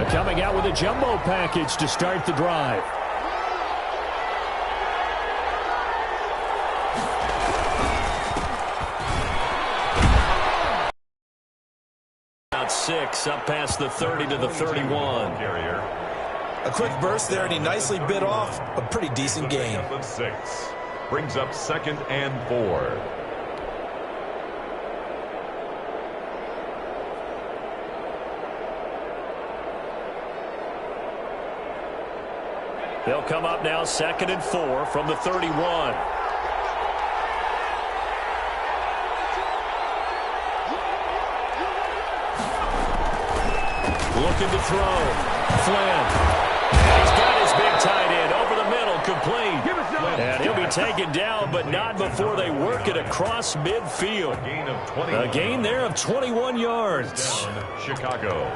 Coming out with a jumbo package to start the drive. About 6 up past the 30 to the 31. A quick burst there, and he nicely bit off a pretty decent gain. 6 brings up 2nd and 4. They'll come up now 2nd and 4 from the 31. Looking to throw. Flynn. He's got his big tight end over the middle, complete. And he'll be taken down, but not before they work it across midfield. A gain there of 21 yards. Chicago.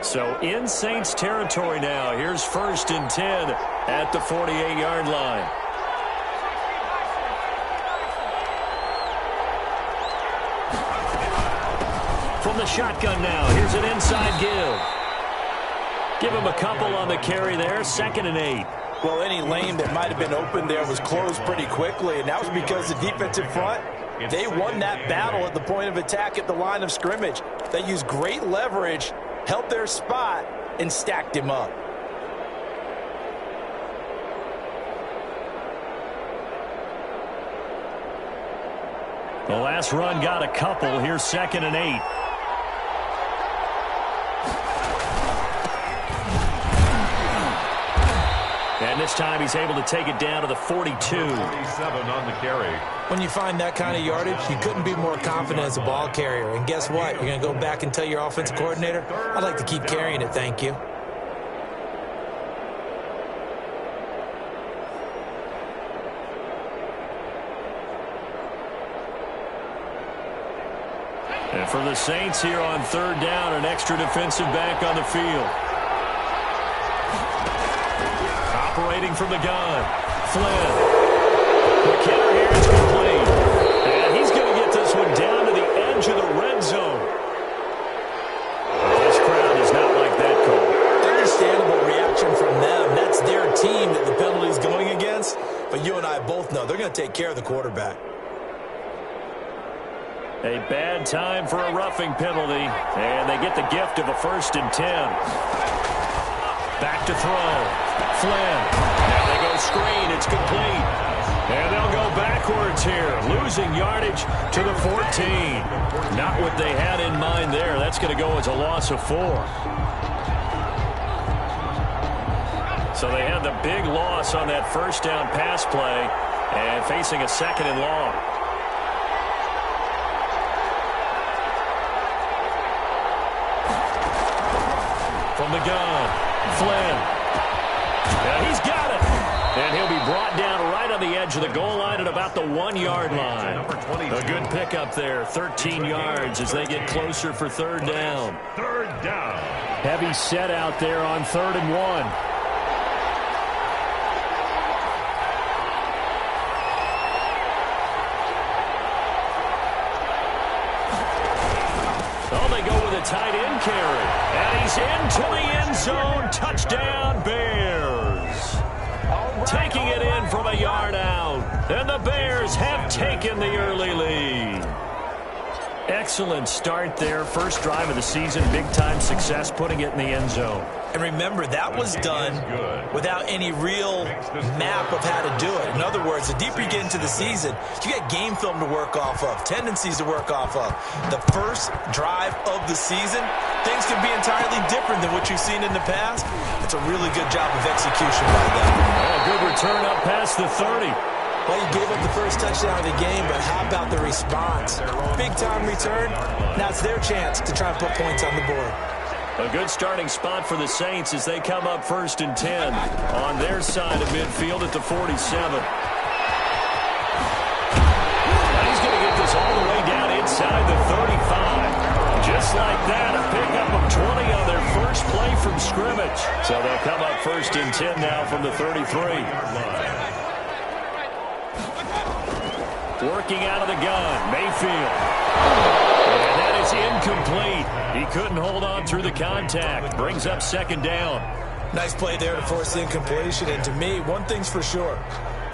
So in Saints territory now. Here's 1st and 10 at the 48-yard line. From the shotgun now, here's an inside give. Give him a couple on the carry there, 2nd and 8. Well, any lane that might have been open there was closed pretty quickly, and that was because the defensive front, they won that battle at the point of attack at the line of scrimmage. They used great leverage, held their spot, and stacked him up. The last run got a couple. Here's 2nd and 8. And this time he's able to take it down to the 42. 47 on the carry. When you find that kind of yardage, you couldn't be more confident as a ball carrier. And guess what? You're going to go back and tell your offensive coordinator, I'd like to keep carrying it, thank you. And for the Saints here on 3rd down, an extra defensive back on the field. Operating from the gun, Flynn. McKinnon here is complete. And he's going to get this one down to the edge of the red zone. This crowd is not like that, Cole. Understandable reaction from them. That's their team that the penalty is going against. But you and I both know they're going to take care of the quarterback. A bad time for a roughing penalty. And they get the gift of a 1st and 10. Back to throw. Flynn. Now they go screen. It's complete. And they'll go backwards here. Losing yardage to the 14. Not what they had in mind there. That's going to go as a loss of 4. So they had the big loss on that 1st down pass play. And facing a 2nd and long. From the gun, Flynn. He's got it. And he'll be brought down right on the edge of the goal line at about the 1-yard line. A good pickup there, 13 yards as they get closer for 3rd down. 3rd down. Heavy set out there on 3rd and 1. Oh, they go with a tight end carry. And he's into the end zone. Touchdown, Bears. Taking it in from a yard out. And the Bears have taken the early lead. Excellent start there. First drive of the season, big-time success, putting it in the end zone. And remember, that was done without any real map of how to do it. In other words, the deeper you get into the season, you get game film to work off of, tendencies to work off of. The first drive of the season, things can be entirely different than what you've seen in the past. It's a really good job of execution by them. Oh, good return up past the 30. Well, you gave up the first touchdown of the game, but how about the response? Big-time return. Now it's their chance to try and put points on the board. A good starting spot for the Saints as they come up 1st and 10 on their side of midfield at the 47. He's going to get this all the way down inside the 35. Just like that, a pickup of 20 on their first play from scrimmage. So they'll come up 1st and 10 now from the 33. Working out of the gun, Mayfield. And that is incomplete. He couldn't hold on through the contact. Brings up 2nd down. Nice play there to force the incompletion. And to me, one thing's for sure.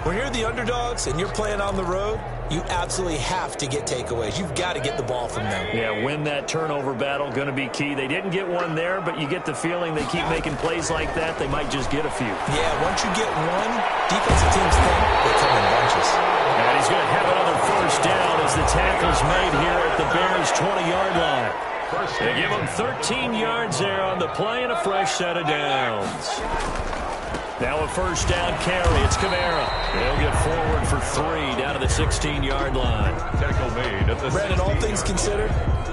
When you're the underdogs and you're playing on the road, you absolutely have to get takeaways. You've got to get the ball from them. Yeah, win that turnover battle, going to be key. They didn't get one there, but you get the feeling they keep making plays like that, they might just get a few. Yeah, once you get one, defensive teams think they come in bunches. And he's going to have another 1st down as the tackle's made here at the Bears' 20-yard line. They give him 13 yards there on the play and a fresh set of downs. Now a 1st down carry. It's Kamara. They'll get forward for 3 down to the 16-yard line. Tackle made at the Brandon, all things considered,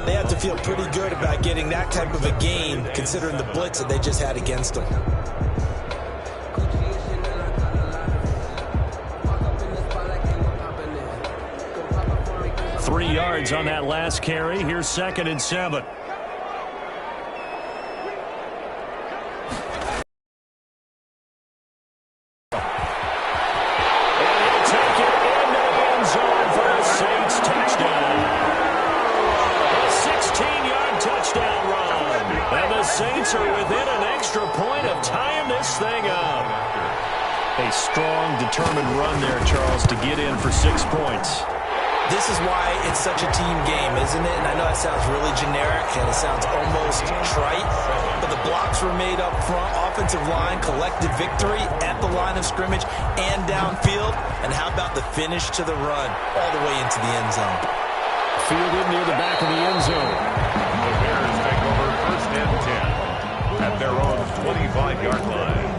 they have to feel pretty good about getting that type of a game considering the blitz that they just had against them. Three yards on that last carry. Here's 2nd and 7. Saints are within an extra point of tying this thing up. A strong, determined run there, Charles, to get in for 6 points. This is why it's such a team game, isn't it? And I know that sounds really generic and it sounds almost trite, but the blocks were made up front, offensive line, collective victory at the line of scrimmage and downfield. And how about the finish to the run all the way into the end zone? Fielded near the back of the end zone. The Bears take over 1st and 10 at their own 25-yard line.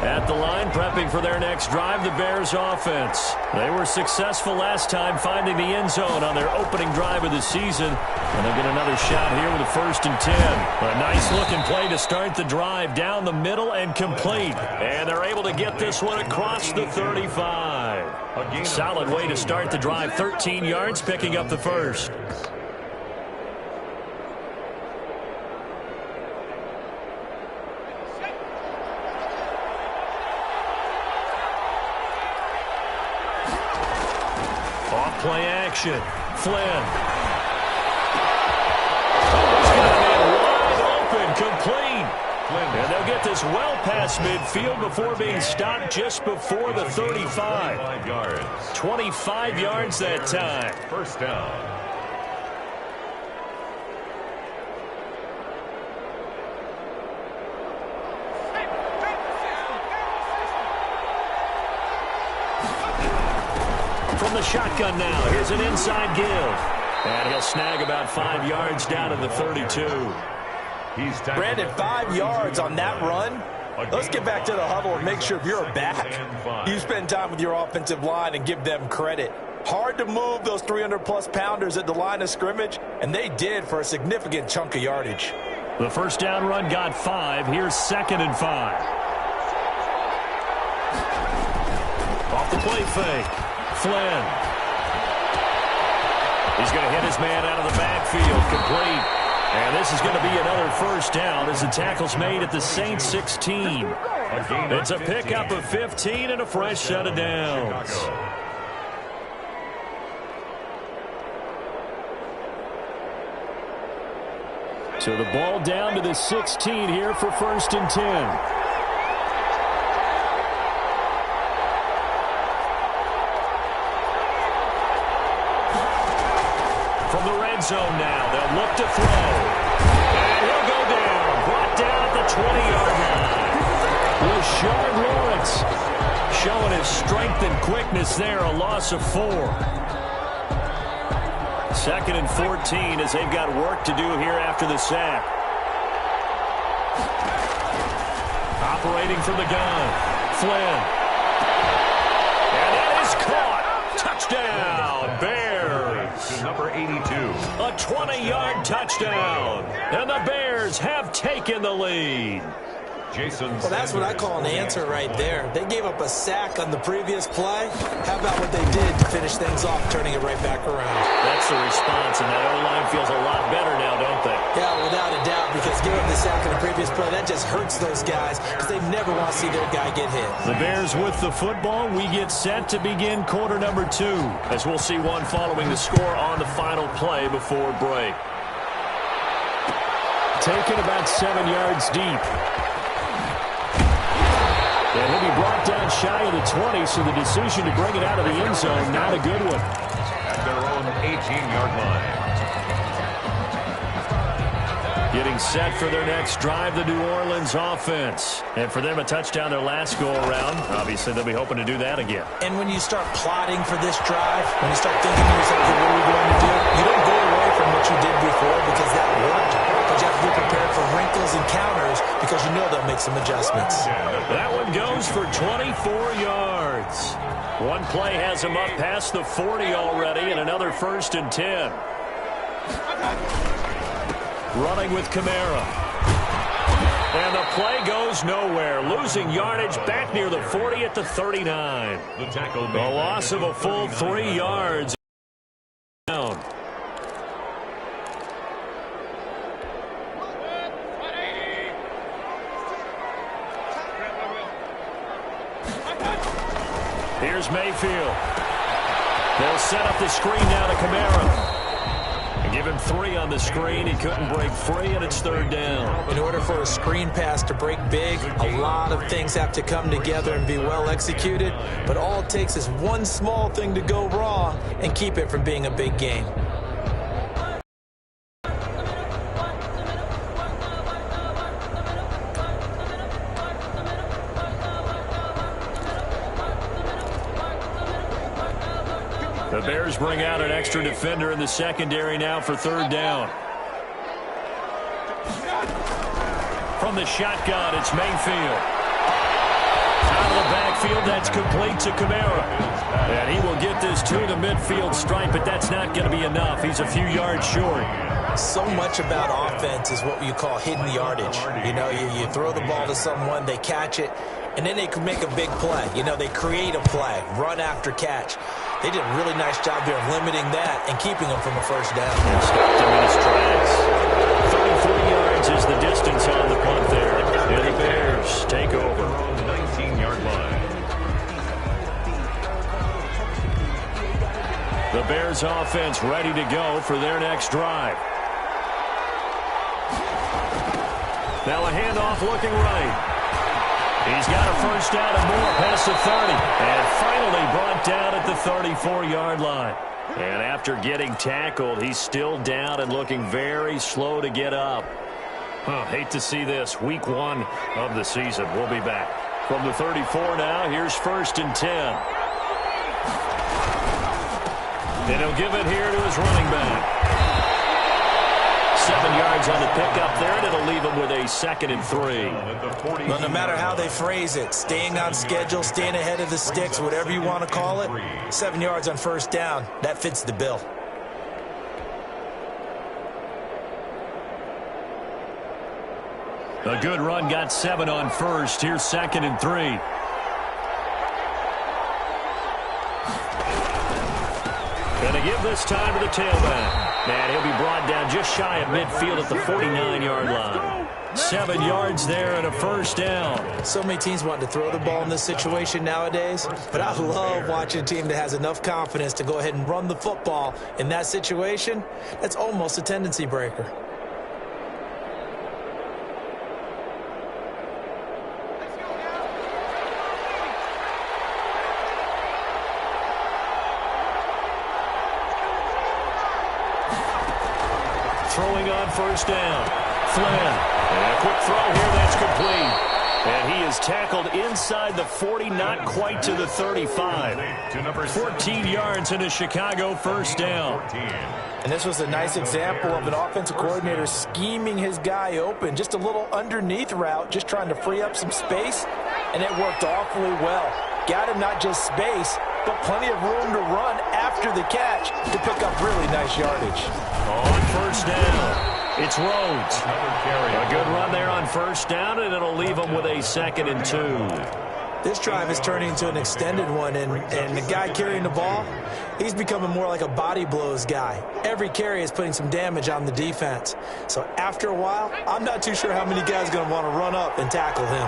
At the line, prepping for their next drive, the Bears offense. They were successful last time finding the end zone on their opening drive of the season. And they'll get another shot here with a 1st and 10. A nice-looking play to start the drive down the middle and complete. And they're able to get this one across the 35. Solid way to start the drive. 13 yards, picking up the 1st. Play action. Flynn. He's got it wide open, complete. And they'll get this well past midfield before being stopped just before the 35. 25 yards that time. 1st down. From the shotgun now, here's an inside give. And he'll snag about 5 yards down at the 32. Brandon, 5 yards on that run. Let's get back to the huddle and make sure if you're a back, you spend time with your offensive line and give them credit. Hard to move those 300-plus pounders at the line of scrimmage, and they did for a significant chunk of yardage. The 1st down run got 5. Here's 2nd and 5. Off the play fake. Flynn. He's going to hit his man out of the backfield. Complete. And this is going to be another 1st down as the tackle's made at the Saints 16. It's a pickup of 15 and a fresh set of downs. So the ball down to the 16 here for 1st and 10. zone now. They'll look to throw. And he'll go down. Brought down at the 20-yard line. Rashard Lawrence showing his strength and quickness there. A loss of 4. 2nd and 14 as they've got work to do here after the sack. Operating from the gun. Flynn. And that is caught. Touchdown, Bears. Number 82. A 20-yard touchdown. And the Bears have taken the lead. Well, that's what I call an answer right there. They gave up a sack on the previous play. How about what they did to finish things off, turning it right back around? That's the response, and that O-line feels a lot better now, don't they? Yeah, without a doubt, because giving up the sack on the previous play, that just hurts those guys because they never want to see their guy get hit. The Bears with the football. We get set to begin quarter number 2, as we'll see one following the score on the final play before break. Taken about 7 yards deep. And he'll be brought down shy of the 20, so the decision to bring it out of the end zone, not a good one. At their own 18-yard line. Getting set for their next drive, the New Orleans offense. And for them, a touchdown their last go-around. Obviously, they'll be hoping to do that again. And when you start plotting for this drive, when you start thinking to yourself, what are we going to do? You don't go away from what you did before because that worked. But you have to be prepared for wrinkles and counters because you know they'll make some adjustments. That one goes for 24 yards. One play has him up past the 40 already, and another 1st and 10. Running with Kamara. And the play goes nowhere. Losing yardage back near the 40 at the 39. The loss of a full 3 yards. Down. Here's Mayfield. They'll set up the screen now to Kamara. And give him 3 on the screen. He couldn't break free, and it's 3rd down. In order for a screen pass to break big, a lot of things have to come together and be well executed. But all it takes is one small thing to go wrong and keep it from being a big game. The Bears bring out an extra defender in the secondary now for 3rd down. From the shotgun, it's Mayfield. Out of the backfield, that's complete to Kamara. And he will get this to the midfield stripe, but that's not going to be enough. He's a few yards short. So much about offense is what you call hidden yardage. You know, you throw the ball to someone, they catch it, and then they can make a big play. You know, they create a play, run after catch. They did a really nice job there of limiting that and keeping them from a 1st down. And stopped him in his tracks. 33 yards is the distance on the punt there. And the Bears take over. 19-yard line. The Bears offense ready to go for their next drive. Now a handoff looking right. He's got a 1st down and more past the 30. And finally brought down at the 34-yard line. And after getting tackled, he's still down and looking very slow to get up. Hate to see this. Week 1 of the season. We'll be back. From the 34 now, here's 1st and 10. And he'll give it here to his running back. 7 yards on the pickup there, and it'll leave him with a 2nd and 3. Well, no matter how they phrase it, staying on schedule, staying ahead of the sticks, whatever you want to call it, 7 yards on 1st down, that fits the bill. A good run got 7 on 1st. Here's 2nd and 3. And to give this time to the tailback. And he'll be brought down just shy of midfield at the 49-yard line. 7 yards there and a 1st down. So many teams want to throw the ball in this situation nowadays, but I love watching a team that has enough confidence to go ahead and run the football in that situation. That's almost a tendency breaker. throwing on first down. Flynn. And a quick throw here. That's complete. And he is tackled inside the 40, not quite to the 35. 14 yards and a Chicago first down. And this was a nice example of an offensive coordinator scheming his guy open. Just a little underneath route, just trying to free up some space, and it worked awfully well. Got him not just space, but plenty of room to run after the catch to pick up really nice yardage. On first down, it's Rhodes. A good run there on first down, and it'll leave them with a 2nd and 2. This drive is turning into an extended one, and the guy carrying the ball, he's becoming more like a body blows guy. Every carry is putting some damage on the defense. So after a while, I'm not too sure how many guys are going to want to run up and tackle him.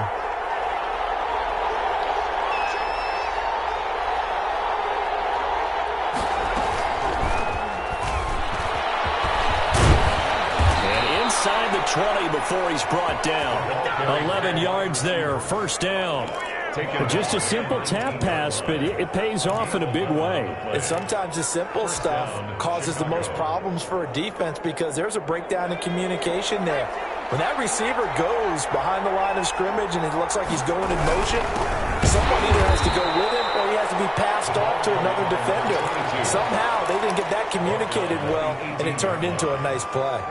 Inside the 20 before he's brought down. 11 yards there, first down. Just a simple tap pass, but it pays off in a big way. And sometimes the simple stuff causes the most problems for a defense because there's a breakdown in communication there. When that receiver goes behind the line of scrimmage and it looks like he's going in motion, someone either has to go with him or he has to be passed off to another defender. Somehow they didn't get that communicated well, and it turned into a nice play.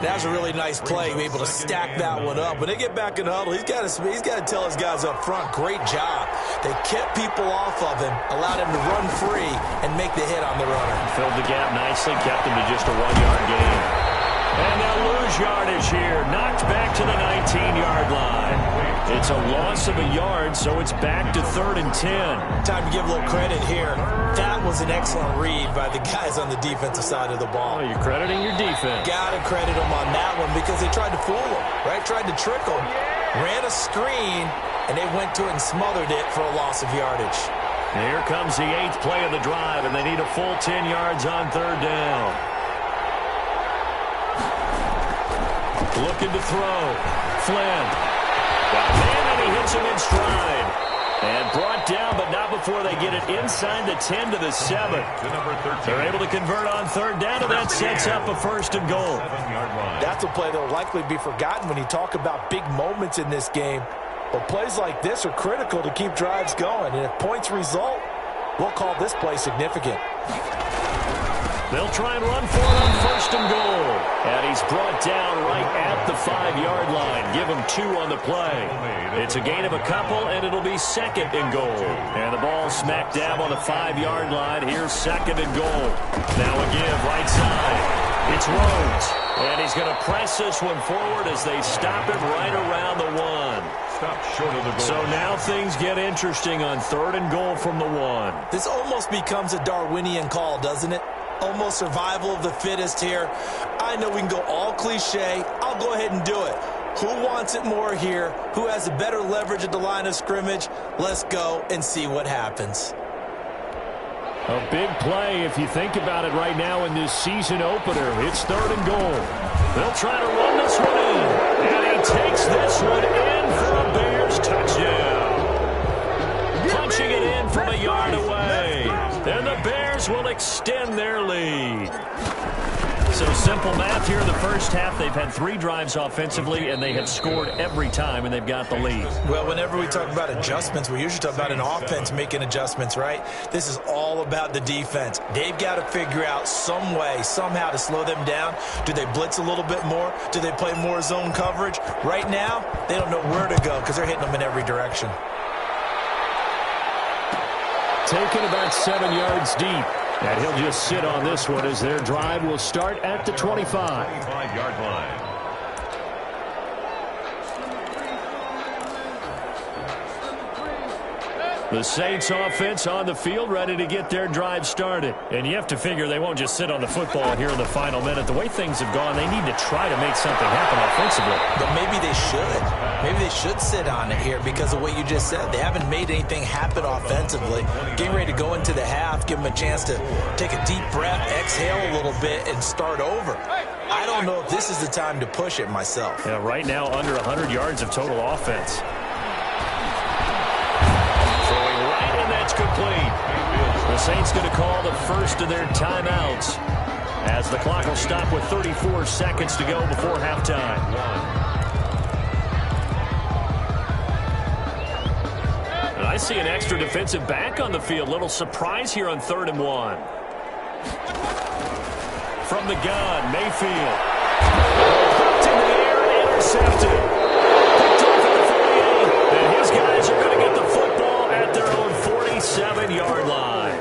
That was a really nice play. He was able to stack that one up. When they get back in the huddle, he's got to tell his guys up front, great job. They kept people off of him, allowed him to run free, and make the hit on the runner. Filled the gap nicely, kept him to just a 1-yard gain. And they'll lose yardage here. Knocked back to the 19-yard line. It's a loss of a yard, so it's back to 3rd and 10. Time to give a little credit here. That was an excellent read by the guys on the defensive side of the ball. Oh, you're crediting your defense. Got to credit them on that one because they tried to fool him, right? Tried to trick him. Ran a screen, and they went to it and smothered it for a loss of yardage. And here comes the 8th play of the drive, and they need a full 10 yards on 3rd down. Looking to throw. Flynn. Got a man, and he hits him in stride. And brought down, but not before they get it inside the 10 to the 7. They're able to convert on 3rd down, and that sets up a 1st and goal. That's a play that will likely be forgotten when you talk about big moments in this game. But plays like this are critical to keep drives going. And if points result, we'll call this play significant. They'll try and run for it on 1st and goal. And he's brought down right at the 5-yard line. Give him 2 on the play. It's a gain of a couple, and it'll be 2nd and goal. And the ball smack dab on the 5-yard line. Here's 2nd and goal. Now a give, right side. It's Rhodes. And he's going to press this one forward as they stop it right around the 1. Stop short of the goal. So now things get interesting on 3rd and goal from the 1. This almost becomes a Darwinian call, doesn't it? Almost survival of the fittest here. I know we can go all cliche. I'll go ahead and do it. Who wants it more here? Who has a better leverage at the line of scrimmage? Let's go and see what happens. A big play if you think about it right now in this season opener. It's 3rd and goal. They'll try to run this one in. And he takes this one in for a Bears touchdown. Punching it in from a yard away. And the Bears will extend their lead. So simple math here in the first half. They've had 3 drives offensively, and they have scored every time, and they've got the lead. Well, whenever we talk about adjustments, we usually talk about an offense making adjustments, right? This is all about the defense. They've got to figure out some way, somehow to slow them down. Do they blitz a little bit more? Do they play more zone coverage? Right now, they don't know where to go because they're hitting them in every direction. Taken about 7 yards deep. And he'll just sit on this one as their drive will start at the 25. 25-yard line. The Saints offense on the field, ready to get their drive started. And you have to figure they won't just sit on the football here in the final minute. The way things have gone, they need to try to make something happen offensively. But maybe they should. Maybe they should sit on it here because of what you just said. They haven't made anything happen offensively. Getting ready to go into the half, give them a chance to take a deep breath, exhale a little bit, and start over. I don't know if this is the time to push it myself. Yeah, right now, under 100 yards of total offense. That's complete. The Saints going to call the first of their timeouts. as the clock will stop with 34 seconds to go before halftime. And I see an extra defensive back on the field. Little surprise here on 3rd and 1. From the gun, Mayfield. Popped in the air and intercepted. Picked off at the 48. And his guys are going to get the football at their own 47-yard line.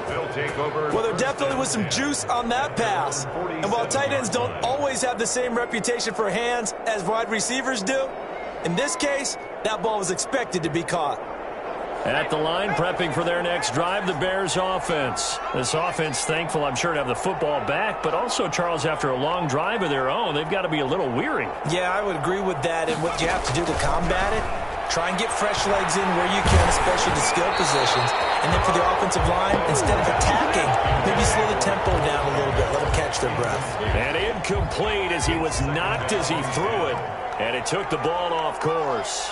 Well, there definitely was some juice on that pass. And while tight ends don't always have the same reputation for hands as wide receivers do, in this case, that ball was expected to be caught. At the line, prepping for their next drive, the Bears offense. This offense, thankful, I'm sure, to have the football back, but also, Charles, after a long drive of their own, they've got to be a little weary. Yeah, I would agree with that. And what you have to do to combat it, try and get fresh legs in where you can, especially the skill positions. And then for the offensive line, instead of attacking, maybe slow the tempo down a little bit. Let them catch their breath. And incomplete as he was knocked as he threw it. And it took the ball off course.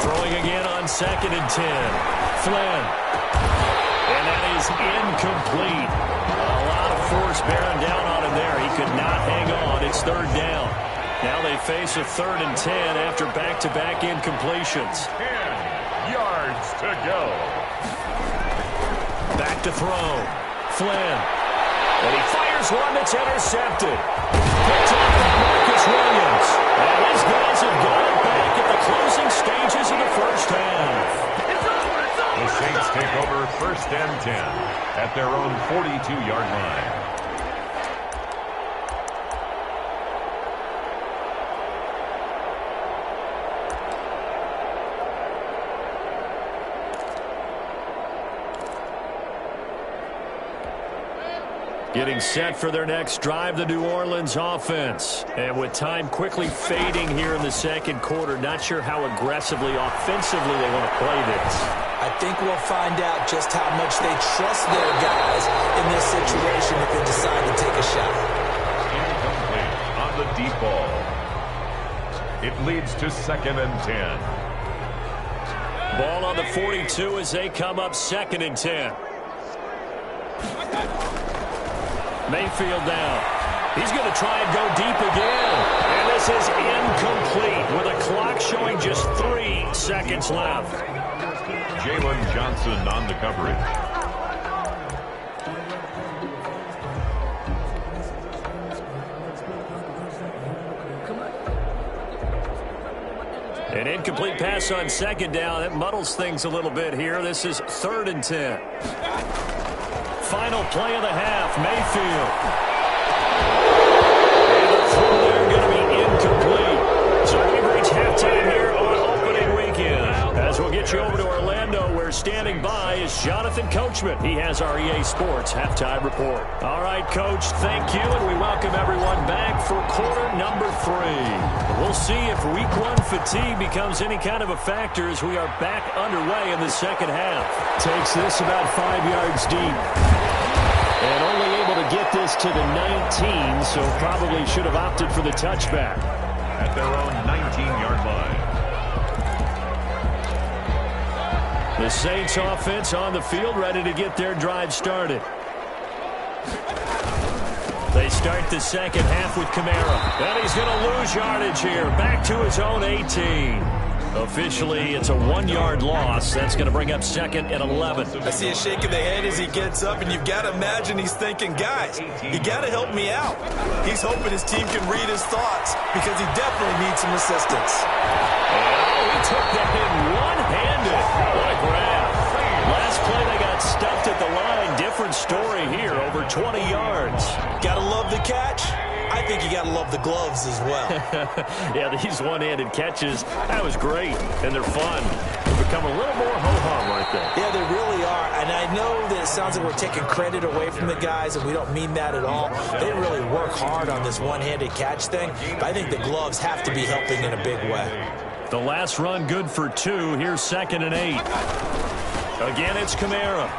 Throwing again on 2nd and 10. Flynn. And that is incomplete. A lot of force bearing down on him there. He could not hang on. It's 3rd down. Now they face a 3rd and 10 after back-to-back incompletions. 10 yards to go. Back to throw. Flynn. And he fires one that's intercepted. Picked off by Marcus Williams. And his guys have got it back at the closing stages of the first half. The Saints take over 1st and 10 at their own 42-yard line. Getting set for their next drive, the New Orleans offense. And with time quickly fading here in the 2nd quarter, not sure how aggressively, offensively they want to play this. I think we'll find out just how much they trust their guys in this situation if they decide to take a shot. Incomplete on the deep ball. It leads to 2nd and 10. Ball on the 42 as they come up 2nd and 10. Mayfield down. He's going to try and go deep again. And this is incomplete with a clock showing just 3 seconds left. Jalen Johnson on the coverage. An incomplete pass on 2nd down. That muddles things a little bit here. This is 3rd and 10. Final play of the half, Mayfield. And the throw there going to be incomplete. So we've reached halftime here on opening weekend. As we'll get you over to Orlando, where standing by is Jonathan Coachman. He has our EA Sports halftime report. All right, Coach, thank you, and we welcome everyone back for quarter number 3. We'll see if week 1 fatigue becomes any kind of a factor as we are back underway in the 2nd half. Takes this about 5 yards deep. And only able to get this to the 19, so probably should have opted for the touchback. At their own 19-yard line. The Saints offense on the field, ready to get their drive started. They start the 2nd half with Kamara. And he's going to lose yardage here. Back to his own 18. Officially, it's a 1-yard loss. That's going to bring up 2nd and 11. I see a shake of the head as he gets up, and you've got to imagine he's thinking, guys, you got to help me out. He's hoping his team can read his thoughts because he definitely needs some assistance. Oh, he took that in one-handed. What a grab. Last play, they got stuffed at the line. Different story here, over 20 yards. Got to love the catch. I think you got to love the gloves as well. Yeah, these one-handed catches, that was great, and they're fun. They become a little more ho-hum right there. Yeah, they really are, and I know that it sounds like we're taking credit away from the guys, and we don't mean that at all. They really work hard on this one-handed catch thing, but I think the gloves have to be helping in a big way. The last run good for 2. Here's 2nd and 8. Again, it's Kamara.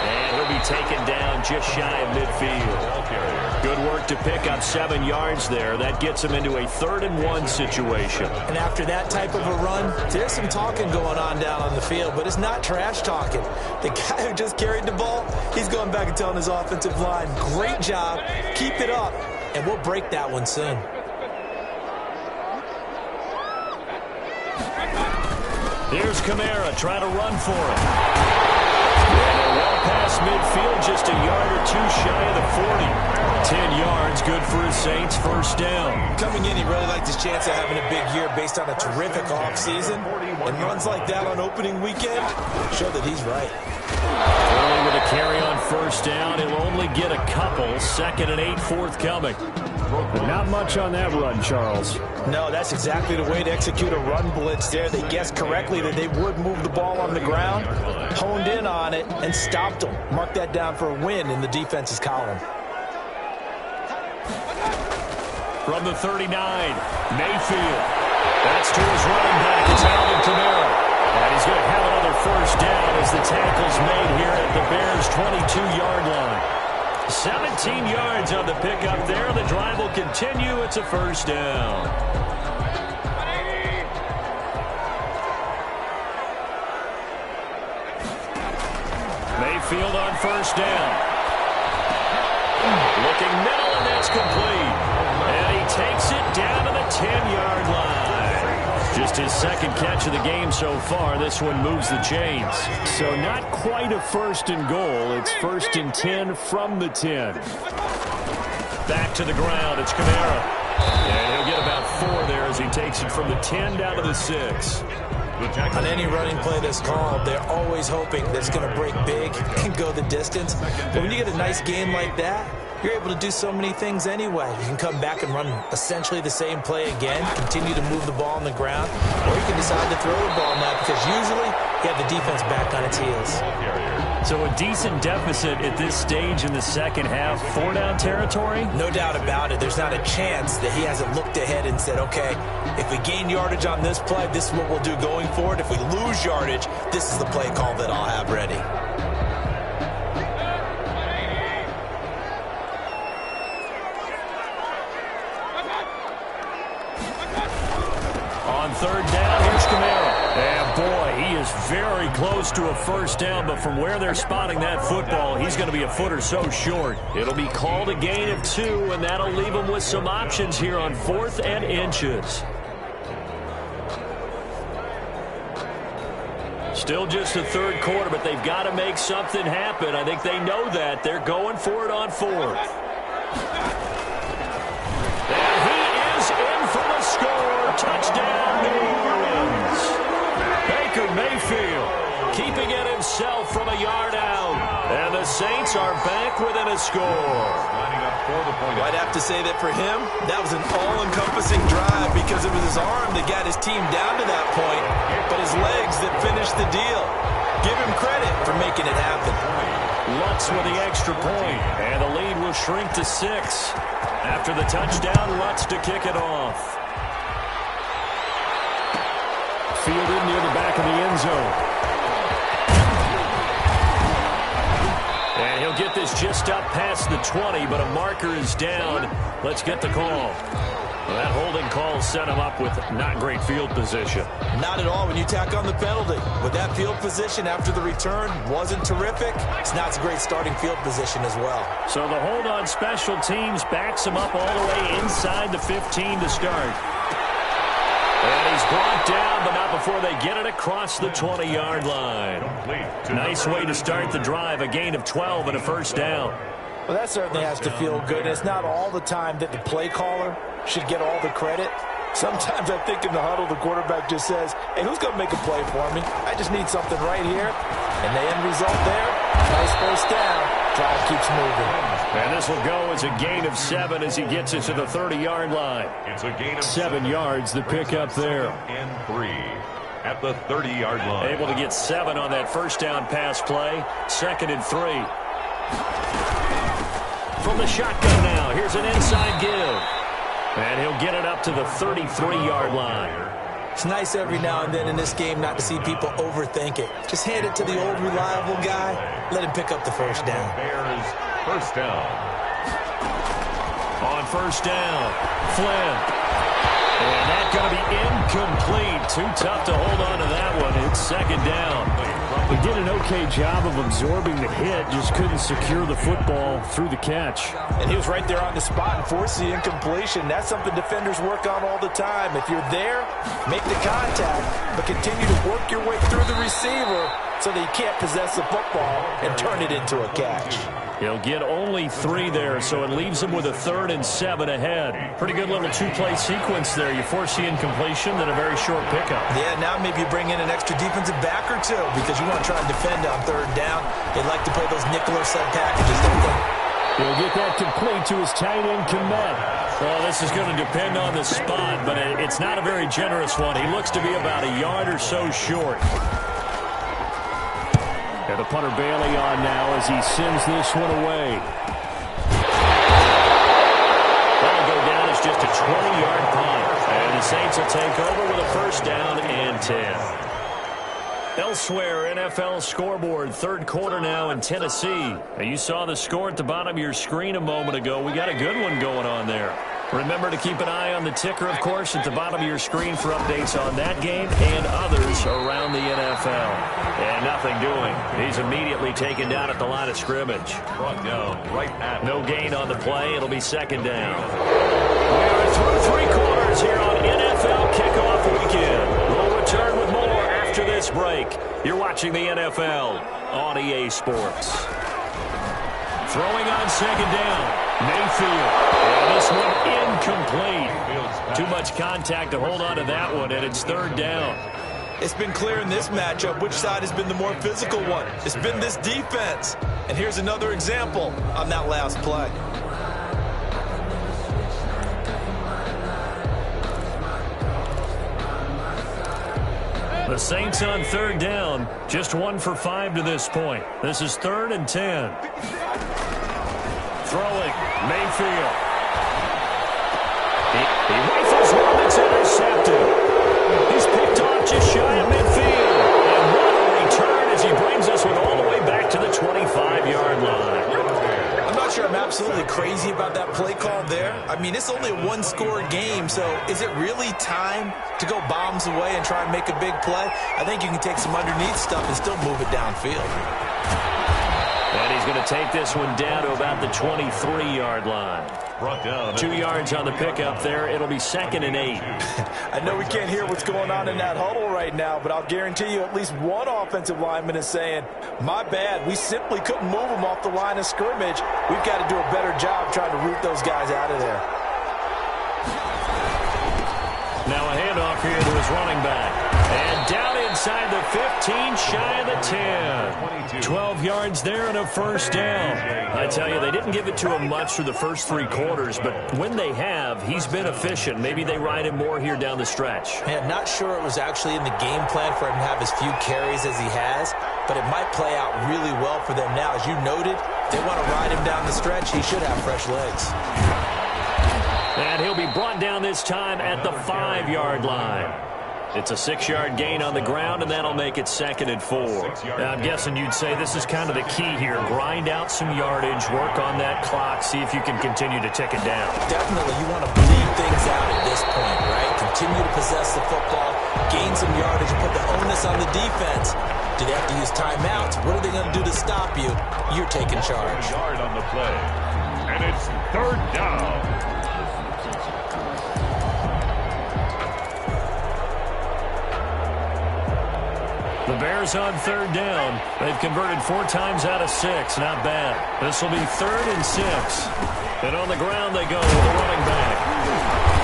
And he'll be taken down just shy of midfield. Good work to pick up 7 yards there. That gets him into a 3rd-and-1 situation. And after that type of a run, there's some talking going on down on the field, but it's not trash talking. The guy who just carried the ball, he's going back and telling his offensive line, great job, keep it up, and we'll break that one soon. Here's Kamara trying to run for it. And they're well past midfield, just a yard or 2 shy of the 40. 10 yards, good for his Saints, 1st down. Coming in, he really liked his chance of having a big year based on a terrific offseason. And runs like that on opening weekend show that he's right. Early with a carry on 1st down. He'll only get a couple. 2nd and 8 forthcoming. Not much on that run, Charles. No, that's exactly the way to execute a run blitz there. They guessed correctly that they would move the ball on the ground, honed in on it, and stopped them. Mark that down for a win in the defense's column. From the 39, Mayfield. That's to his running back. It's Alvin Kamara. And he's going to have another 1st down as the tackle's made here at the Bears' 22-yard line. 17 yards on the pickup there. The drive will continue. It's a 1st down. Mayfield on 1st down. Looking middle, and that's complete. And he takes it down to the 10-yard line. Just his 2nd catch of the game so far. This one moves the chains. So not quite a 1st and goal. It's 1st and 10 from the 10. Back to the ground. It's Kamara. And he'll get about 4 there as he takes it from the 10 down to the 6. On any running play that's called, they're always hoping that it's going to break big and go the distance. But when you get a nice gain like that, you're able to do so many things anyway. You can come back and run essentially the same play again, continue to move the ball on the ground, or you can decide to throw the ball now because usually you have the defense back on its heels. So a decent deficit at this stage in the 2nd half. 4-down territory? No doubt about it. There's not a chance that he hasn't looked ahead and said, okay, if we gain yardage on this play, this is what we'll do going forward. If we lose yardage, this is the play call that I'll have ready. On 3rd down, here's Kamara. And boy, he is very close to a 1st down, but from where they're spotting that football, he's going to be a foot or so short. It'll be called a gain of 2, and that'll leave him with some options here on 4th and inches. Still just the 3rd quarter, but they've got to make something happen. I think they know that. They're going for it on 4th. And he is in for the score. Touchdown, New Orleans. Baker Mayfield keeping it himself from a yard out. And the Saints are back within a score. I'd have to say that for him, that was an all-encompassing drive because it was his arm that got his team down to that point, but his legs that finished the deal. Give him credit for making it happen. Lutz with the extra point, and the lead will shrink to 6. After the touchdown, Lutz to kick it off. Fielded near the back of the end zone. And he'll get this just up past the 20, but a marker is down. Let's get the call. Well, that holding call set him up with not great field position. Not at all when you tack on the penalty. With that field position after the return wasn't terrific, it's not a great starting field position as well. So the hold on special teams backs him up all the way inside the 15 to start. And he's brought down, but not before they get it across the 20-yard line. Nice way to start the drive, a gain of 12 and a 1st down. Well, that certainly has to feel good. And it's not all the time that the play caller should get all the credit. Sometimes I think in the huddle, the quarterback just says, hey, who's going to make a play for me? I just need something right here. And the end result there, nice 1st down. Drive keeps moving. And this will go as a gain of 7 as he gets it to the 30-yard line. It's a gain of 7 yards, the pickup there. And 3 at the 30-yard line. Able to get 7 on that 1st down pass play. 2nd and 3. From the shotgun now, here's an inside give. And he'll get it up to the 33-yard line. It's nice every now and then in this game not to see people overthink it. Just hand it to the old reliable guy. Let him pick up the first down. Bears first down. On first down, Flynn. And that's going to be incomplete. Too tough to hold on to that one. It's second down. He did an okay job of absorbing the hit, just couldn't secure the football through the catch. And he was right there on the spot and forced the incompletion. That's something defenders work on all the time. If you're there, make the contact, but continue to work your way through the receiver so that he can't possess the football and turn it into a catch. He'll get only 3 there, so it leaves him with a 3rd and 7 ahead. Pretty good little 2-play sequence there. You force the incompletion, then a very short pickup. Yeah, now maybe you bring in an extra defensive back or two because you want to try and defend on 3rd down. They like to play those nickel or sub packages, don't they? He'll get that complete to his tight end, Komet. Well, this is going to depend on the spot, but it's not a very generous one. He looks to be about a yard or so short. And the punter Bailey on now as he sends this one away. That'll go down as just a 20-yard punt. And the Saints will take over with a first down and 10. Elsewhere, NFL scoreboard, 3rd quarter now in Tennessee. You saw the score at the bottom of your screen a moment ago. We got a good one going on there. Remember to keep an eye on the ticker, of course, at the bottom of your screen for updates on that game and others around the NFL. And nothing doing. He's immediately taken down at the line of scrimmage. Brought down right at. No gain on the play. It'll be second down. We are through 3 quarters here on NFL Kickoff Weekend. We'll return with more after this break. You're watching the NFL on EA Sports. Throwing on second down. Mayfield. And this one incomplete. Too much contact to hold on to that one, and it's 3rd down. It's been clear in this matchup which side has been the more physical one. It's been this defense. And here's another example on that last play. The Saints on 3rd down, just 1 for 5 to this point. This is 3rd and 10. Throwing, Mayfield. He rifles one that's intercepted. He's picked off just shy of midfield. And what a return as he brings this one all the way back to the 25-yard line. I'm not sure I'm absolutely crazy about that play call there. I mean, it's only a 1-score game, so is it really time to go bombs away and try and make a big play? I think you can take some underneath stuff and still move it downfield. And he's going to take this one down to about the 23-yard line. Brought down 2 yards on the pickup there. It'll be 2nd and 8. I know we can't hear what's going on in that huddle right now, but I'll guarantee you at least one offensive lineman is saying, my bad, we simply couldn't move them off the line of scrimmage. We've got to do a better job trying to root those guys out of there. Now a handoff here to his running back. And down inside the 15, shy of the 10. 12 yards there and a first down. I tell you, they didn't give it to him much through the first 3 quarters, but when they have, he's been efficient. Maybe they ride him more here down the stretch. Man, not sure it was actually in the game plan for him to have as few carries as he has, but it might play out really well for them now. As you noted, if they want to ride him down the stretch, he should have fresh legs. And he'll be brought down this time at the 5-yard line. It's a 6-yard gain on the ground, and that'll make it 2nd and 4. Now, I'm guessing you'd say this is kind of the key here. Grind out some yardage, work on that clock, see if you can continue to tick it down. Definitely, you want to bleed things out at this point, right? Continue to possess the football, gain some yardage, and put the onus on the defense. Do they have to use timeouts? What are they going to do to stop you? You're taking charge. Yard on the play. And it's 3rd down. The Bears on 3rd down. They've converted 4 times out of 6. Not bad. This will be 3rd and 6. And on the ground they go with the running back.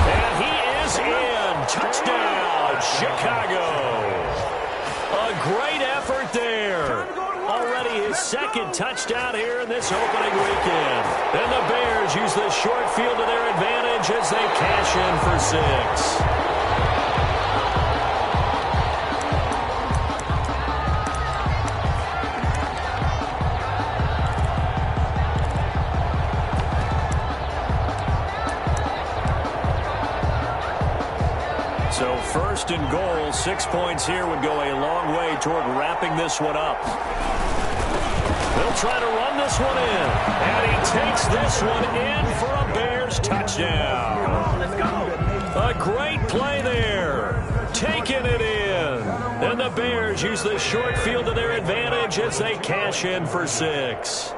And he is in. Touchdown, Chicago. A great effort there. Already his 2nd touchdown here in this opening weekend. And the Bears use the short field to their advantage as they cash in for 6. 1st and goal. 6 points here would go a long way toward wrapping this one up. They'll try to run this one in. And he takes this one in for a Bears touchdown. Let's go. A great play there. Taking it in. And the Bears use the short field to their advantage as they cash in for 6.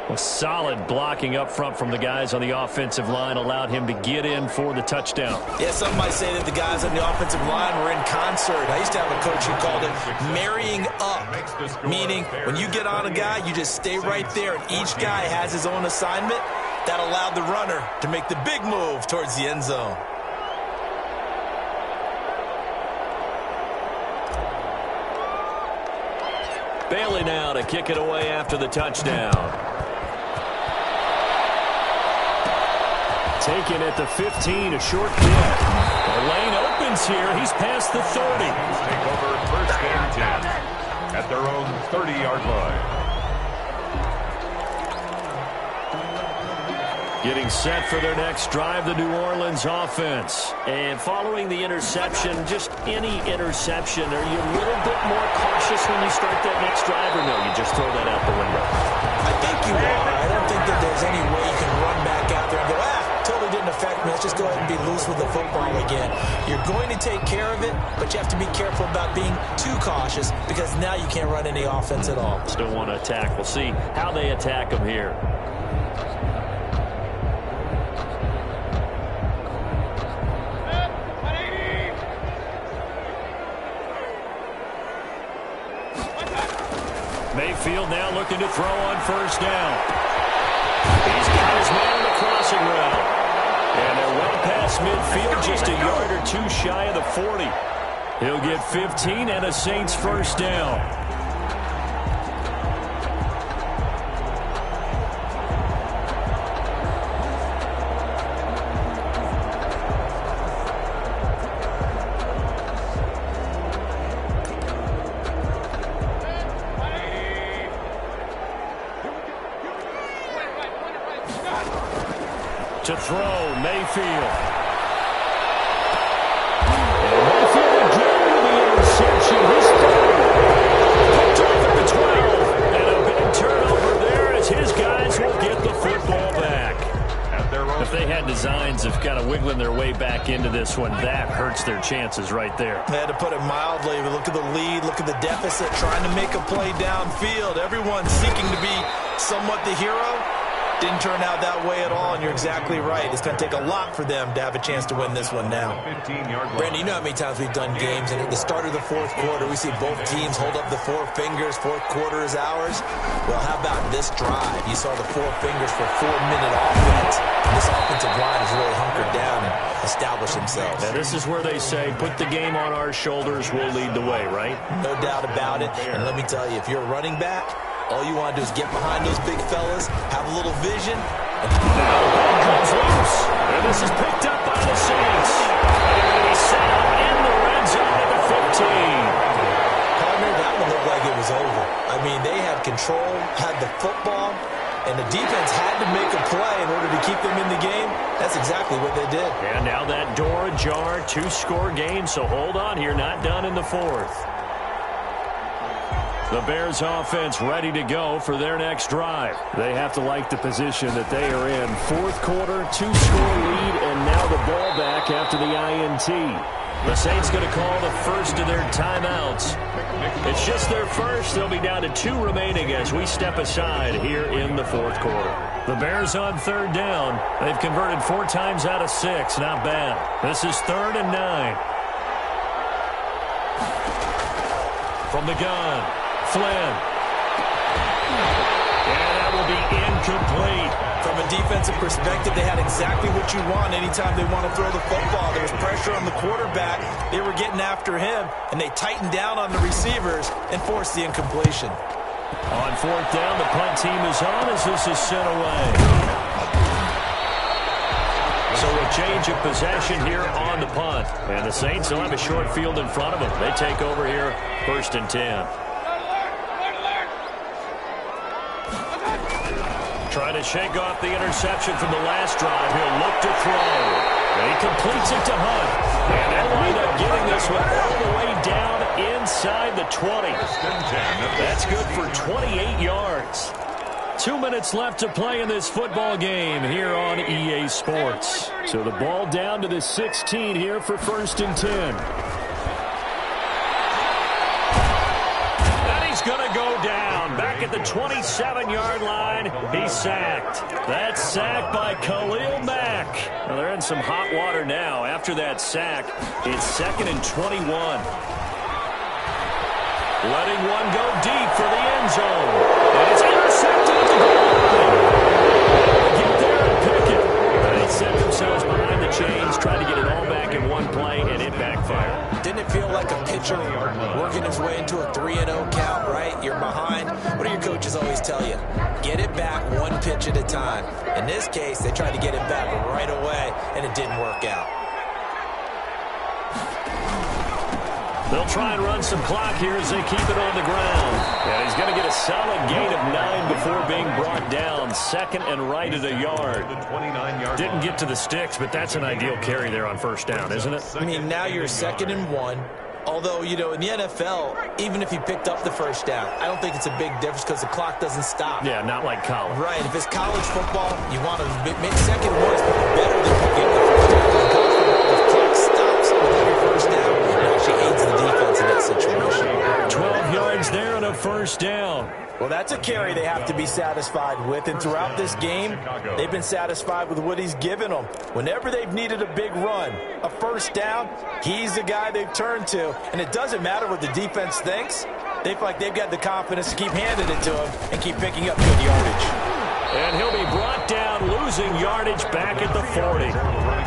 Well, solid blocking up front from the guys on the offensive line allowed him to get in for the touchdown. Yeah, some might say that the guys on the offensive line were in concert. I used to have a coach who called it marrying up, meaning when you get on a guy, you just stay right there, and each guy has his own assignment. That allowed the runner to make the big move towards the end zone. Bailey now to kick it away after the touchdown. Taken at the 15, a short kick. The lane opens here. He's past the 30. Take over 1st and 10 at their own 30-yard line. Getting set for their next drive, the New Orleans offense. And following the interception, just any interception, are you a little bit more cautious when you start that next drive, or no, you just throw that out the window? I think you are. I don't think that there's any way you can run back out there and go, totally didn't affect me. Let's just go ahead and be loose with the football again. You're going to take care of it, but you have to be careful about being too cautious because now you can't run any offense at all. Still want to attack. We'll see how they attack them here. Mayfield now looking to throw on 1st down. He's got his man on the crossing route. And they're well past midfield, just a yard or two shy of the 40. He'll get 15 and a Saints 1st down. To throw, Mayfield. And Mayfield again with the interception. His third. Picked off at the 12. And a big turnover there as his guys will get the football back. If they had designs of kind of wiggling their way back into this one, that hurts their chances right there. They had to put it mildly, but look at the lead, look at the deficit, trying to make a play downfield. Everyone seeking to be somewhat the hero. Didn't turn out that way at all, and you're exactly right. It's going to take a lot for them to have a chance to win this one now. Brandon, you know how many times we've done games, and at the start of the 4th quarter, we see both teams hold up the 4 fingers. 4th quarter is ours. Well, how about this drive? You saw the 4 fingers for 4-minute offense. And this offensive line has really hunkered down and established themselves. Now, this is where they say, put the game on our shoulders, we'll lead the way, right? No doubt about it. And let me tell you, if you're a running back, all you want to do is get behind those big fellas, have a little vision. And now the ball comes loose. And this is picked up by the Saints. And they're going to be set up in the red zone at the 15. Partner, that one looked like it was over. I mean, they had control, had the football, and the defense had to make a play in order to keep them in the game. That's exactly what they did. And now that door ajar, 2-score game, so hold on here, not done in the 4th. The Bears offense ready to go for their next drive. They have to like the position that they are in. 4th quarter, 2-score lead, and now the ball back after the INT. The Saints going to call the first of their timeouts. It's just their first. They'll be down to 2 remaining as we step aside here in the 4th quarter. The Bears on 3rd down. They've converted 4 times out of 6. Not bad. This is 3rd and 9. From the gun. Flynn. And that will be incomplete. From a defensive perspective, they had exactly what you want anytime they want to throw the football. There was pressure on the quarterback. They were getting after him, and they tightened down on the receivers and forced the incompletion. On 4th down, the punt team is on as this is sent away. So a change of possession here on the punt. And the Saints will have a short field in front of them. They take over here 1st and 10. Trying to shake off the interception from the last drive. He'll look to throw. And he completes it to Hunt. And they'll wind up getting this one all the way down inside the 20. That's good for 28 yards. 2 minutes left to play in this football game here on EA Sports. So the ball down to the 16 here for 1st and 10. Going to go down back at the 27-yard line. He's sacked. That's sacked by Khalil Mack. Well, they're in some hot water now. After that sack, it's 2nd and 21. Letting one go deep for the end zone. And it's intercepted at the goal line. Get there and pick it. They set themselves behind the chains, tried to get it all back in one play, and it backfired. Didn't it feel like a pitcher working his way into a 3-0 count, right? You're behind. What do your coaches always tell you? Get it back one pitch at a time. In this case, they tried to get it back right away, and it didn't work out. They'll try and run some clock here as they keep it on the ground. And he's going to get a solid gain of 9 before being brought down. 2nd and right at a yard. Didn't get to the sticks, but that's an ideal carry there on 1st down, isn't it? I mean, now you're 2nd and 1. Although, you know, in the NFL, even if he picked up the 1st down, I don't think it's a big difference because the clock doesn't stop. Yeah, not like college. Right. If it's college football, you want to make 2nd and 1 is better than getting the 1st down. Because college football, the clock stops with every 1st down. It actually aids the defense in that situation. 12 yards there and a 1st down. Well, that's a carry they have to be satisfied with. And throughout this game, they've been satisfied with what he's given them. Whenever they've needed a big run, a 1st down, he's the guy they've turned to. And it doesn't matter what the defense thinks. They feel like they've got the confidence to keep handing it to him and keep picking up good yardage. And he'll be brought down, losing yardage back at the 40.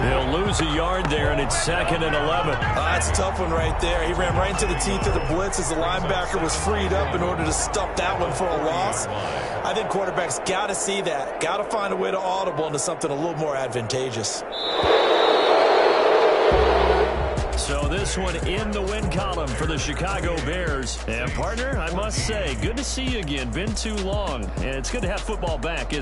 He'll lose a yard there, and it's 2nd and 11. That's a tough one right there. He ran right into the teeth of the blitz as the linebacker was freed up in order to stop that one for a loss. I think quarterbacks got to see that. Got to find a way to audible into something a little more advantageous. So this one in the win column for the Chicago Bears. And, partner, I must say, good to see you again. Been too long. And it's good to have football back, isn't it?